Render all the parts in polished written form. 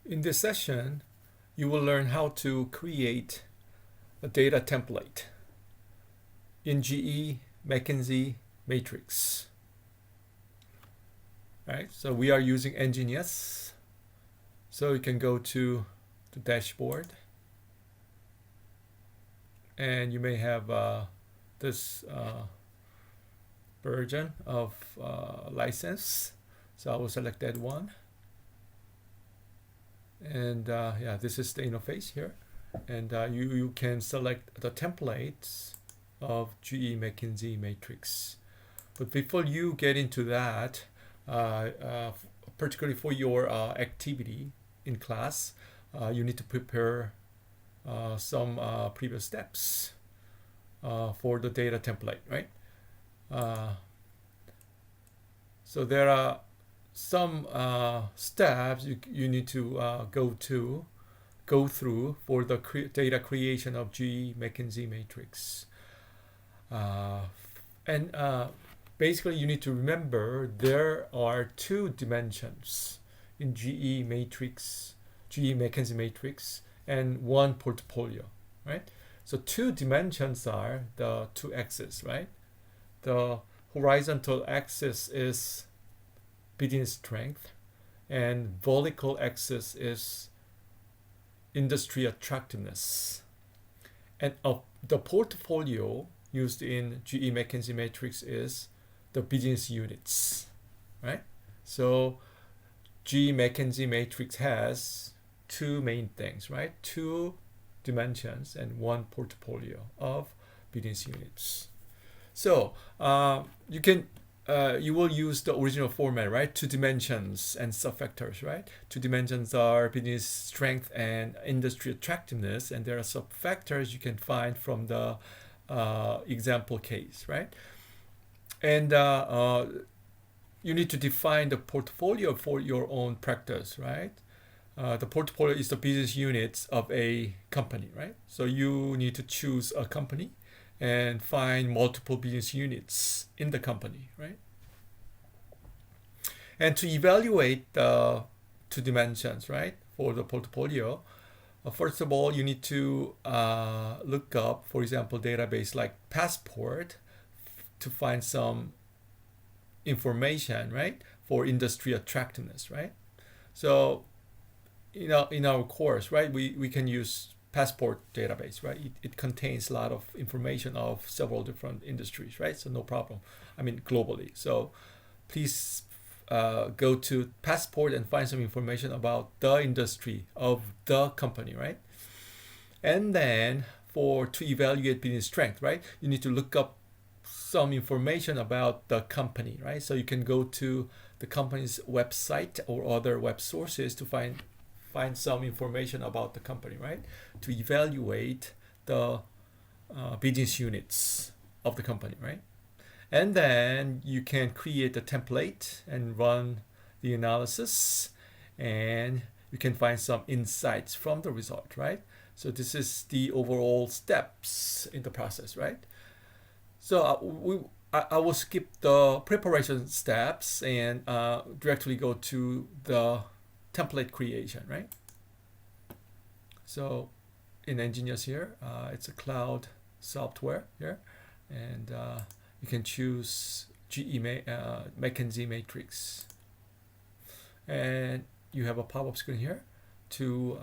In this session, you will learn how to create a data template in GE McKinsey Matrix. All right, so we are using Enginius. So you can go to the dashboard, and you may have this version of license. So I will select that one. And yeah, this is the interface here, and you can select the templates of GE McKinsey Matrix. But before you get into that, particularly for your activity in class, you need to prepare some previous steps for the data template, right? So there are some steps you need to go through for the data creation of GE McKinsey Matrix. Basically, you need to remember there are two dimensions in GE McKinsey Matrix, and one portfolio, right? So two dimensions are the two axes, right? The horizontal axis is business strength, and vertical axis is industry attractiveness. And the portfolio used in GE McKinsey Matrix is the business units, right? So GE McKinsey Matrix has two main things, right? Two dimensions and one portfolio of business units. So you will use the original format, right? Two dimensions and subfactors, right? Two dimensions are business strength and industry attractiveness, and there are subfactors you can find from the example case, right? And you need to define the portfolio for your own practice, right? The portfolio is the business units of a company, right? So you need to choose a company and find multiple business units in the company, right? And to evaluate the two dimensions, right, for the portfolio, first of all, you need to look up, for example, database like Passport to find some information, right, for industry attractiveness, right? So, in our course, right, we can use Passport database, right? It contains a lot of information of several different industries, right? So no problem. I mean, globally. So please go to Passport and find some information about the industry of the company, right? And then to evaluate business strength, right, you need to look up some information about the company, right? So you can go to the company's website or other web sources to find some information about the company, right? To evaluate the business units of the company, right? And then you can create a template and run the analysis, and you can find some insights from the result, right? So this is the overall steps in the process, right? So I will skip the preparation steps and directly go to the template creation, right? So in Enginius here, it's a cloud software here, and you can choose GE McKinsey Matrix, and you have a pop-up screen here to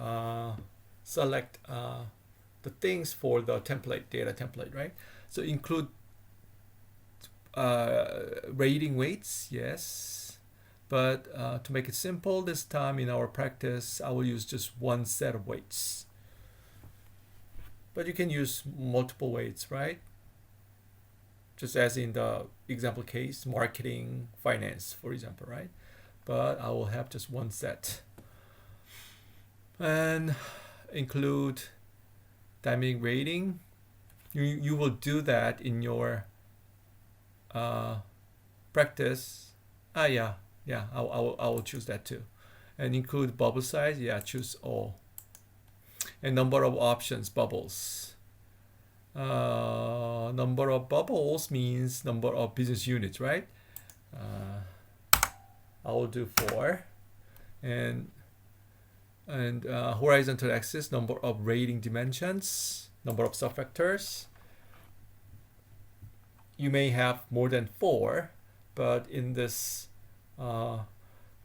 select the things for the data template, right? So include rating weights, yes. But to make it simple, this time in our practice, I will use just one set of weights. But you can use multiple weights, right? Just as in the example case, marketing, finance, for example, right? But I will have just one set. And include dynamic rating. You will do that in your practice. Yeah, I will choose that too. And include bubble size. Yeah, choose all. And number of options, bubbles. Number of bubbles means number of business units, right? I will do 4. And And horizontal axis, number of rating dimensions, number of subfactors. You may have more than 4, but in this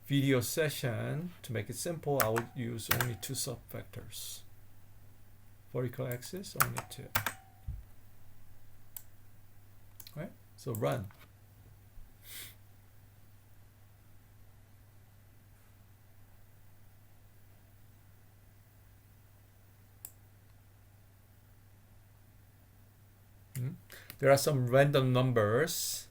video session, to make it simple, I will use only 2 subfactors. Vertical axis, only 2. Right? So run. There are some random numbers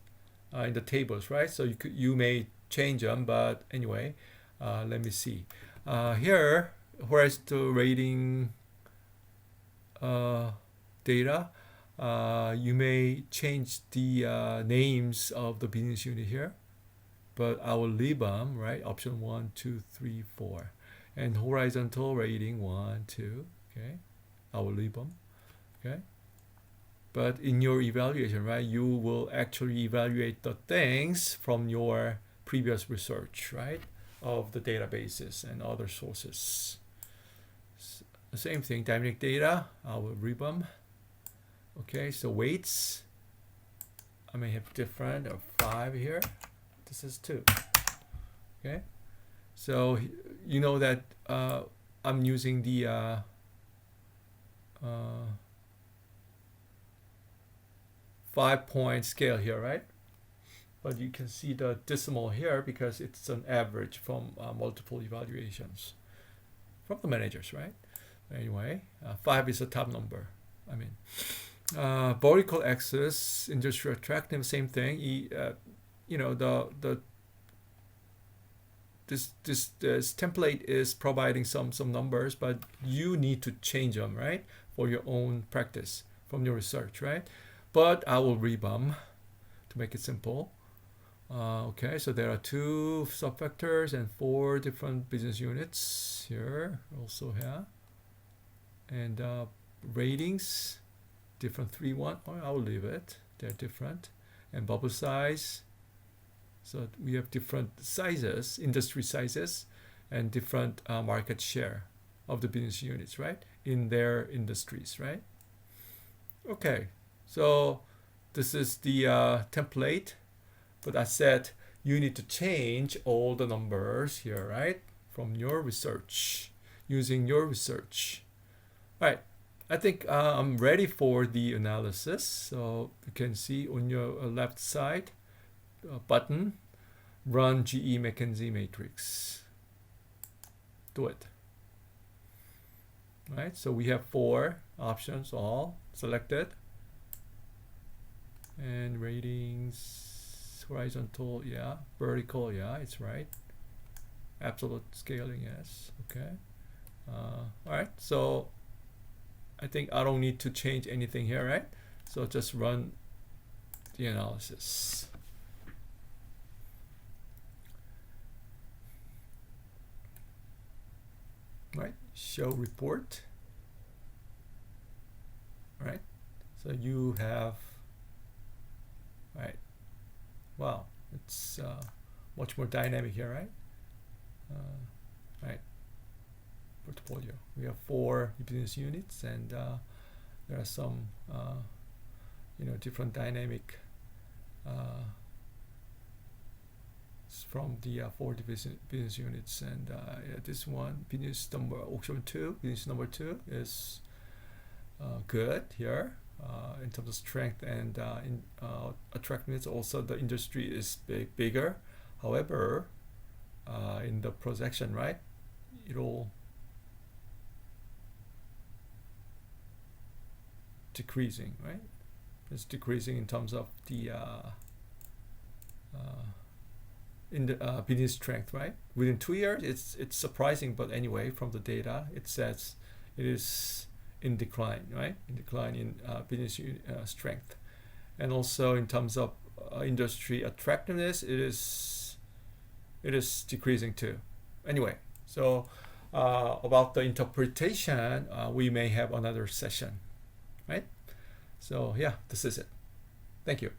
in the tables, right? So you may change them, but anyway, let me see. Here, horizontal rating data, you may change the names of the business unit here, but I will leave them, right? Option 1, 2, 3, 4. And horizontal rating 1, 2, okay? I will leave them, okay? But in your evaluation, right, you will actually evaluate the things from your previous research, right, of the databases and other sources. The same thing, dynamic data, I will leave them. Okay, so weights, I may have different, or 5 here. This is 2. Okay, so you know that I'm using the 5-point scale here, right? But you can see the decimal here because it's an average from multiple evaluations from the managers, right? Anyway, 5 is a top number. I mean, vertical axis, industry attractive, same thing. You know, this template is providing some numbers, but you need to change them, right, for your own practice from your research, right? But I will rebum to make it simple. Okay, so there are 2 subfactors and 4 different business units here also here. And ratings, different 3, 1. Oh, I will leave it. They're different. And bubble size. So we have different sizes, industry sizes, and different market share of the business units, right, in their industries, right? Okay. So this is the template, but I said you need to change all the numbers here, right, from your research, using your research. All right, I think I'm ready for the analysis. So you can see on your left side button, run GE McKinsey Matrix. Do it. All right, so we have 4 options all selected. And ratings, horizontal, yeah, vertical, yeah, it's right. Absolute scaling, yes, okay. All right, so I think I don't need to change anything here, right? So just run the analysis. Right, show report. Right, so you have, right, wow, it's much more dynamic here, right? Right, portfolio. We have 4 business units, and there are some, you know, different dynamic from the 4 business units, and yeah, this one, business number option 2, business number 2 is good here. In terms of strength and attractiveness, also the industry is bigger. However, in the projection, right, it'll decreasing, right? It's decreasing in terms of the in the business strength, right? Within 2 years, it's surprising, but anyway, from the data, it says it is in decline, right? In decline in business strength, and also in terms of industry attractiveness, it is decreasing too. Anyway, so about the interpretation, we may have another session, right? So yeah, this is it. Thank you.